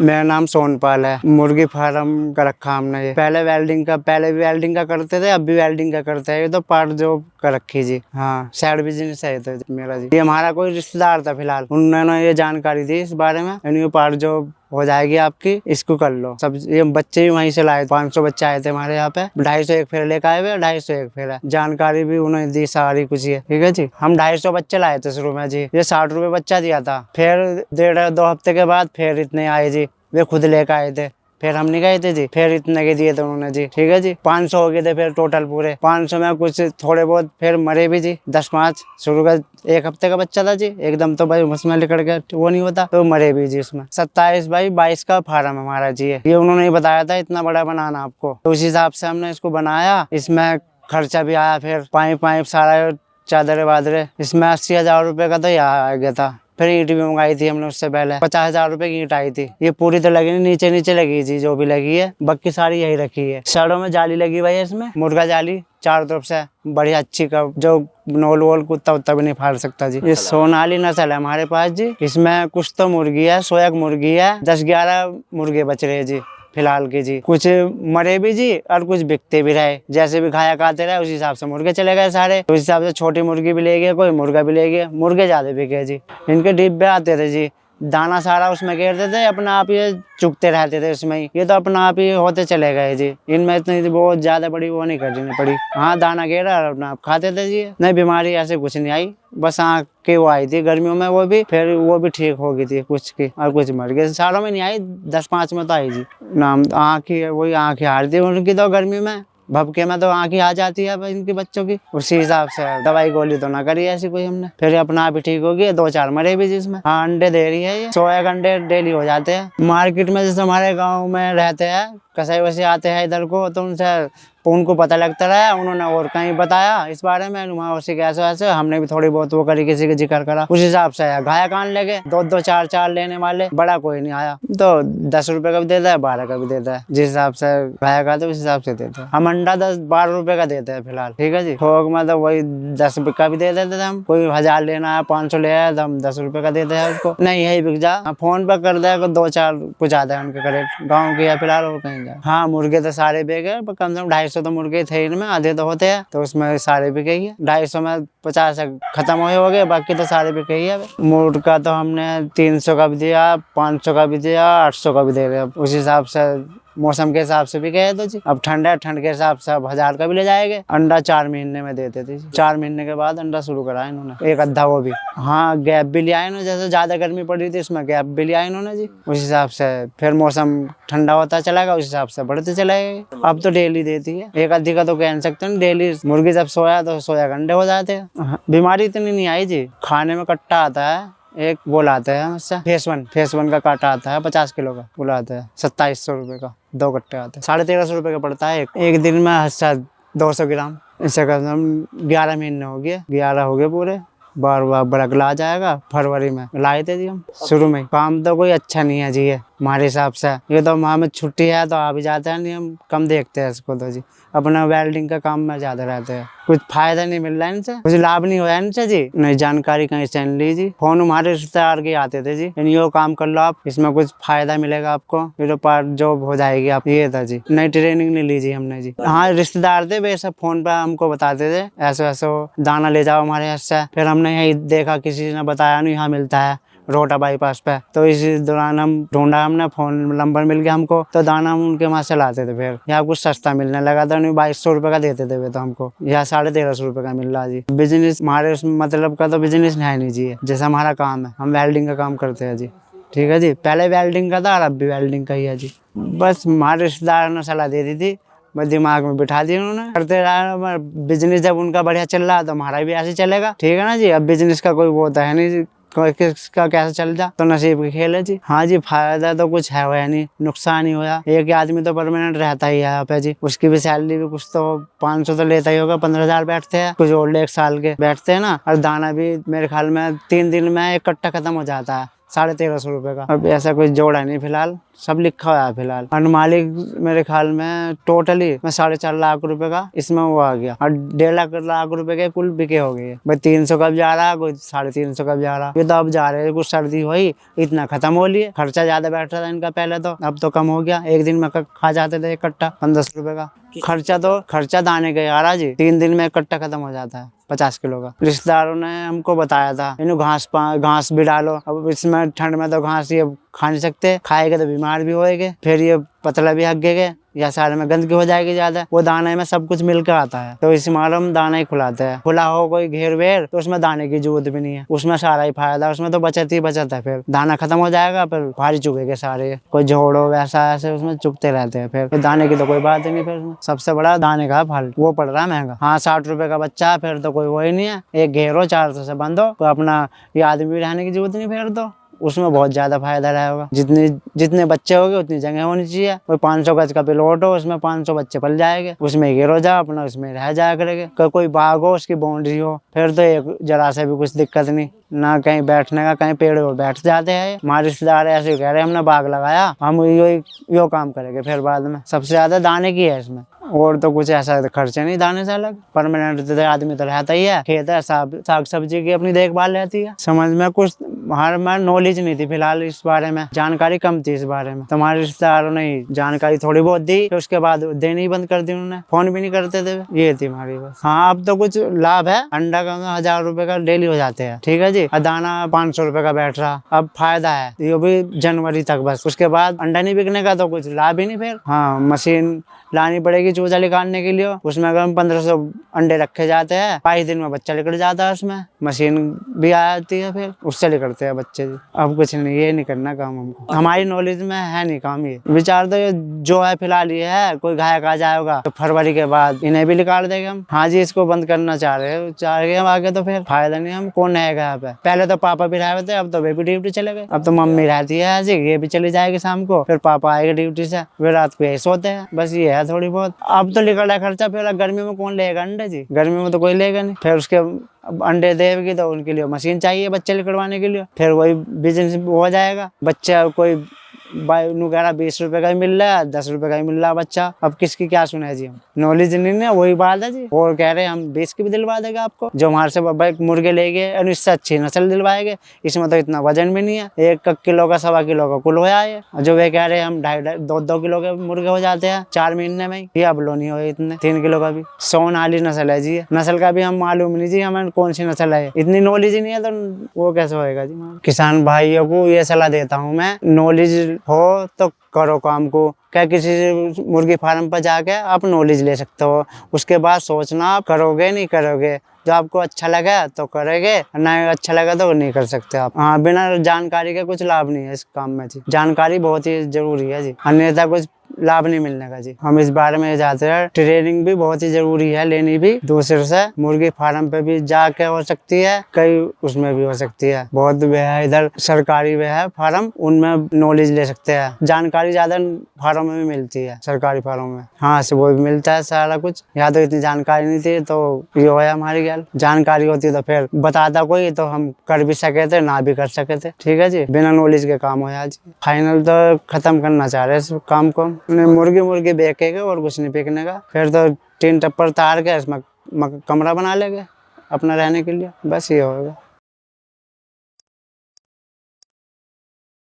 मेरा नाम सोनपाल है। मुर्गी फार्म का रखा हमने। ये पहले भी वेल्डिंग का करते थे, अब भी वेल्डिंग का करते हैं। ये तो पार्ट जॉब का रखी जी। हाँ, साइड बिजनेस है तो मेरा जी। ये हमारा कोई रिश्तेदार था फिलहाल, उन्होंने ये जानकारी दी इस बारे में। यानी पार्ट जॉब हो जाएगी आपकी, इसको कर लो। सब ये बच्चे भी वहीं से लाए, 500 बच्चे आए थे हमारे यहाँ पे। 250 एक फेर लेकर आए हुए, 250 एक फेर है। जानकारी भी उन्होंने दी सारी कुछ ये, ठीक है जी। हम 250 बच्चे लाए थे शुरू में जी। ये 60 रुपए बच्चा दिया था। फिर 1.5-2 हफ्ते के बाद फिर इतने आए जी। वे खुद लेकर आए थे। फिर हम नहीं गए थे जी। फिर इतने के दिए थे उन्होंने जी, ठीक है जी। 500 हो गए थे फिर टोटल पूरे। 500 में कुछ थोड़े बहुत फिर मरे भी जी। 10-5 शुरू का 1 हफ्ते का बच्चा था जी। एकदम तो भाई उसमें लिकड़ के वो नहीं होता, तो मरे भी जी उसमें। 27x22 का फार्म हमारा जी। ये उन्होंने बताया था इतना बड़ा बनाना आपको, तो उस हिसाब से हमने इसको बनाया। इसमें खर्चा भी आया, फिर पाइप सारा, चादरे वादरे, इसमें 80,000 रुपए का तो यहाँ आ गया था। फिर ईंट भी मंगाई थी हमने उससे पहले, 50,000 रुपए की ईंट आई थी। ये पूरी तो लगी नहीं, नीचे नीचे लगी थी जो भी लगी है, बाकी सारी यही रखी है। सड़ों में जाली लगी हुई है, इसमें मुर्गा जाली चारों तरफ से बढ़िया अच्छी का, जो नोल वोल कुत्ता उत्ता भी नहीं फाड़ सकता जी। ये सोनाली नस्ल है हमारे पास जी। इसमें कुछ तो मुर्गी है, 100 एक मुर्गी है, 10-11 मुर्गे बच रहे जी फिलहाल के जी। कुछ मरे भी जी और कुछ बिकते भी रहे, जैसे भी खाया खाते रहे उस हिसाब से मुर्गे चले गए सारे। उस हिसाब से छोटी मुर्गी भी ले गए, कोई मुर्गा भी ले गया। मुर्गे ज्यादा बिके जी। इनके डिब्बे आते थे जी, दाना सारा उसमें घेरते थे, अपना आप ये चुगते रहते थे उसमें ही। ये तो अपना आप ही होते चले गए जी। इनमें इतनी बहुत ज्यादा बड़ी वो नहीं करनी पड़ी। हाँ, दाना घेरा और अपना आप खाते थे जी। नहीं, बीमारी ऐसे कुछ नहीं आई, बस आँख की वो आई थी गर्मियों में, वो भी फिर वो भी ठीक हो गई थी कुछ की, और कुछ मर गए। सालों में नहीं आई, 10-5 में तो आई जी। नाम आँख की, वही आँखें हार थी उनकी तो गर्मी में, भपके में तो आँख ही आ जाती है इनके बच्चों की। उसी हिसाब से दवाई गोली तो ना करी ऐसी कोई हमने, फिर अपना आप ही ठीक हो गई। 2-4 मरे भी जिसमें। हाँ, अंडे दे रही है ये, 100 एक अंडे डेली हो जाते हैं। मार्केट में जैसे हमारे गाँव में रहते हैं कसाई वैसे आते हैं इधर को, तो उनको पता लगता रहा, उन्होंने और कहीं बताया इस बारे में, वहाँ उसी के ऐसे हमने भी थोड़ी बहुत वो करी, किसी का जिक्र करा, उस हिसाब से आया। घाया कान लगे, 2-2 4-4 लेने वाले, बड़ा कोई नहीं आया। तो 10 रुपए का भी देता है, 12 का भी देता है, जिस हिसाब से घाया खाते उस हिसाब से देते हैं। हम अंडा 10-12 रुपए का देते हैं फिलहाल, ठीक है जी। थोक में तो वही 10 रुपए का भी दे देते थे हम। कोई 1000 लेना है, 500 ले आया तो हम 10 रुपए का देते हैं उसको। नहीं, यही बिक जा, फोन पर कर देगा 2-4 कुछ आता है उनके करेक्ट गाँव के, या फिलहाल और कहीं जाए। हाँ, मुर्गे तो सारे बिक गए, पर कम से कम 250 तो मुर्गे थे इनमें, आधे तो होते हैं, तो उसमें सारे बिक गई है। 250 में 50 खत्म हो गए, बाकी तो सारे बिक गई है। मुर्गा तो हमने 300 का भी दिया, 500 का भी दिया, 800 का भी दे रहे हैं। उस हिसाब से मौसम के हिसाब से भी गए तो जी। अब ठंड है, ठंड के हिसाब से अब 1000 का भी ले जाएंगे। अंडा 4 महीने में देते थे, 4 महीने के बाद अंडा शुरू करा इन्होंने, एक अद्धा वो भी। हाँ, गैप भी लिया इन्होंने, जैसे ज्यादा गर्मी पड़ रही थी इसमें गैप भी लिया इन्होंने जी। उस हिसाब से फिर मौसम ठंडा होता चलेगा, उस हिसाब से बढ़ते चले गए। अब तो डेली देती है, एक आधी का तो कह नहीं सकते, डेली मुर्गी जब सोया तो सोया अंडे हो जाते हैं। बीमारी इतनी नहीं आई जी। खाने में कट्टा आता है, एक वो लाते हैं उससे, फेस वन का कांटा आता है 50 किलो का, वो लाते हैं 2700 रुपए का, 2 कट्टे आते हैं, 1350 रुपए का पड़ता है एक दिन में। अच्छा, 200 ग्राम, इससे कम 11 महीने हो गए, 11 हो गए पूरे। बार बरक ला जाएगा, फरवरी में लाए थे जी हम। शुरू में काम तो कोई अच्छा नहीं है जी ये हमारे हिसाब से। ये तो हमें छुट्टी है तो आ भी जाते हैं, नहीं हम कम देखते हैं इसको तो जी। अपना वेल्डिंग का काम में ज्यादा रहते हैं, कुछ फायदा नहीं मिल रहा है इनसे, कुछ लाभ नहीं हुआ इनसे जी। नहीं, जानकारी कहीं से नहीं ली जी। फोन हमारे रिश्तेदार के आते थे जी, यो काम कर लो आप, इसमें कुछ फायदा मिलेगा आपको, फिर पार्ट जॉब हो जाएगी आप, ये था जी। नई ट्रेनिंग नहीं ली जी हमने जी। हाँ, रिश्तेदार थे वे सब फोन पे हमको बताते थे, ऐसे ऐसे दाना ले जाओ हमारे यहाँ से। फिर हमने यही देखा, किसी ने बताया नहीं यहाँ मिलता है रोटा बाईपास पे, तो इसी दौरान हम ढूंढा, हमने फोन नंबर मिल गया हमको, तो दाना हम उनके वहां से लाते थे। फिर यहाँ कुछ सस्ता मिलने लगा था, नहीं 2200 रुपए का देते थे वे तो हमको, यहाँ 1350 रुपए का मिल रहा जी। बिजनेस हमारे मतलब का तो बिजनेस है नहीं जी, जैसा हमारा काम है, हम वेल्डिंग का काम करते हैं जी, ठीक है जी। पहले वेल्डिंग का था और अब भी वेल्डिंग का ही है जी। बस हमारे रिश्तेदार ने सलाह दे दी थी, बस दिमाग में बिठा दिया उन्होंने, करते रहा बिजनेस। जब उनका बढ़िया चल रहा तो हमारा भी ऐसे चलेगा, ठीक है ना जी। अब बिजनेस का कोई वो होता है नहीं जी, किसका कैसे चल जा, तो नसीब की खेल है जी। हाँ जी, फायदा तो कुछ है हुआ नहीं, नुकसान ही हुआ। एक आदमी तो परमानेंट रहता ही है यहाँ पे जी, उसकी भी सैलरी भी कुछ तो 500 तो लेता ही होगा, 15,000 बैठते हैं, कुछ ओल्ड 1 साल के बैठते हैं ना। और दाना भी मेरे ख्याल में 3 दिन में एक कट्टा खत्म हो जाता है, 1350 रुपए का। अब ऐसा कोई जोड़ा नहीं फिलहाल, सब लिखा हुआ है फिलहाल। और मालिक मेरे ख्याल में टोटली मैं 4.5 लाख रुपए का इसमें वो आ गया, और 1.5 लाख रुपए के कुल बिके हो गए। भाई 300 का भी जा रहा है, कोई 350 का भी जा रहा है। ये तो अब जा रहे हैं, कुछ सर्दी हुई इतना खत्म हो लिए। खर्चा ज्यादा बैठ रहा था इनका पहले तो, अब तो कम हो गया। एक दिन में खा जाते थे एक कट्टा 1500 रुपए का। खर्चा दाने का यार जी, 3 दिन में एक कट्टा खत्म हो जाता है 50 किलो का। रिश्तेदारों ने हमको बताया था इन्हें घास भी डालो। अब इसमें ठंड में तो घास ये खा नहीं सकते, खाएगा तो बीमार भी होएंगे, फिर ये पतला भी हगेगे या सारे में गंदगी हो जाएगी ज्यादा। वो दाने में सब कुछ मिलकर आता है, तो इस मारे हम दाना ही खुलाते हैं। खुला हो कोई घेर वेर तो उसमें दाने की जरूरत भी नहीं है, उसमें सारा ही फायदा, उसमें तो बचत ही बचत है। फिर दाना खत्म हो जाएगा, फिर भारी चुगेंगे सारे, कोई जोड़ो वैसा ऐसे उसमें चुगते रहते हैं। फिर दाने की तो कोई बात ही नहीं। फिर उसमें सबसे बड़ा दाने का फल वो पड़ रहा है महंगा। हाँ 60 रुपए का बच्चा, फिर तो कोई वो ही नहीं है। एक घेरो 400 से बंद हो तो अपना ये आदमी भी रहने की जरूरत नहीं। फिर तो उसमें बहुत ज्यादा फायदा रहेगा। जितने बच्चे होंगे उतनी जगह होनी चाहिए। कोई 500 गज का प्लॉट हो, उसमें 500 बच्चे पल जाएंगे, उसमें घेरो जाओ अपना, उसमें रह जाया करेंगे। कोई बाग हो उसकी बाउंड्री हो, फिर तो एक जरा से भी कुछ दिक्कत नहीं ना, कहीं बैठने का, कहीं पेड़ पर बैठ जाते हैं। हमारे रिश्तेदार ऐसे कह रहे हैं हमने बाग लगाया, हम यो काम करेंगे। फिर बाद में सबसे ज्यादा दाने की है इसमें, और तो कुछ ऐसा खर्चे नहीं दाने से अलग। परमानेंट तो आदमी तो रहता ही है, खेत है, साग सब्जी की अपनी देखभाल रहती है। समझ में कुछ हमारे नॉलेज नहीं थी फिलहाल इस बारे में, जानकारी कम थी इस बारे में। तुम्हारे रिश्तेदारों ने जानकारी थोड़ी बहुत दी, फिर उसके बाद देनी ही बंद कर दी उन्होंने, फोन भी नहीं करते थे। ये थी हमारी बस। हाँ अब तो कुछ लाभ है, अंडा का 1000 रुपए का डेली हो जाते हैं, ठीक है जी। दाना 500 रुपए का बैठ रहा, अब फायदा है ये भी जनवरी तक बस। उसके बाद अंडा नहीं बिकने का तो कुछ लाभ ही नहीं। फिर हाँ मशीन लानी पड़ेगी चूजा निकालने के लिए, उसमें अगर 1500 अंडे रखे जाते हैं, 22 दिन में बच्चा निकल जाता है उसमें। मशीन भी आ जाती है, फिर उससे निकलते हैं बच्चे। अब कुछ नहीं, ये नहीं करना काम हमको, हमारी नॉलेज में है नहीं काम। ये विचार तो ये जो है फिलहाल ये है, कोई घायक आ जाएगा तो फरवरी के बाद इन्हें भी निकाल देंगे हम। हाँ जी इसको बंद करना चाह रहे हैं आगे, तो फिर फायदा नहीं। हम कौन रहेगा यहाँ पे? पहले तो पापा भी रहे थे, अब तो वे भी ड्यूटी चले गए। अब तो मम्मी रहती है जी, ये भी चली जाएगी शाम को, फिर पापा आएगा ड्यूटी से, वे रात को यही सोते हैं। बस ये है थोड़ी बहुत। अब तो निकल रहा है खर्चा, फिर गर्मी में कौन लेगा अंडे जी? गर्मी में तो कोई लेगा नहीं। फिर उसके अंडे देगी तो उनके लिए मशीन चाहिए बच्चे निकलवाने के लिए, फिर वही बिजनेस हो जाएगा। बच्चा कोई 20 रुपए का ही मिल रहा है, 10 रुपए का ही मिल रहा है बच्चा। अब किसकी क्या सुने जी? हम नॉलेज नहीं है, वही बात है जी। और कह रहे हैं हम 20 की भी दिलवा देंगे आपको, जो हमारे से मुर्गे ले गए और इससे अच्छी नस्ल दिलवाएंगे। इसमें तो इतना वजन भी नहीं है, 1 किलो का 1.25 किलो का कुल हो जाए। जो वे कह रहे हैं हम 2.5 किलो के मुर्गे हो जाते हैं 4 महीने में, ये अब लो नहीं हो इतने। 3 किलो का भी सोनाली नस्ल है जी, नस्ल का भी हम मालूम नहीं जी हमें कौन सी नस्ल है, इतनी नॉलेज ही नहीं है, तो वो कैसे होएगा जी? किसान भाइयों को ये सलाह देता हूँ मैं, नॉलेज हो तो करो काम को। क्या किसी मुर्गी फार्म पर जाके आप नॉलेज ले सकते हो, उसके बाद सोचना आप करोगे नहीं करोगे। जो आपको अच्छा लगा तो करोगे, नहीं अच्छा लगा तो नहीं कर सकते आप। हाँ बिना जानकारी के कुछ लाभ नहीं है इस काम में जी, जानकारी बहुत ही जरूरी है जी, अन्यथा कुछ लाभ नहीं मिलने का जी। हम इस बारे में जाते हैं, ट्रेनिंग भी बहुत ही जरूरी है लेनी भी दूसरे से। मुर्गी फार्म पे भी जाके हो सकती है, कई उसमें भी हो सकती है। बहुत वे है इधर सरकारी वे है फार्म, उनमें नॉलेज ले सकते हैं। जानकारी ज्यादा फार्म में भी मिलती है, सरकारी फार्म में। हाँ से वो भी मिलता है सारा कुछ। यहाँ तो इतनी जानकारी नहीं थी, तो ये है हमारी गैल। जानकारी होती तो फिर बताता कोई तो हम कर भी सके थे, ना भी कर सके थे। ठीक है जी, बिना नॉलेज के काम हो आज। फाइनल तो खत्म करना चाह रहे इस काम को। मुर्गी बेचेगा और कुछ नहीं बेचने का, फिर तो टीन टप्पर तार के इसमें कमरा बना लेंगे अपना रहने के लिए, बस ये होगा।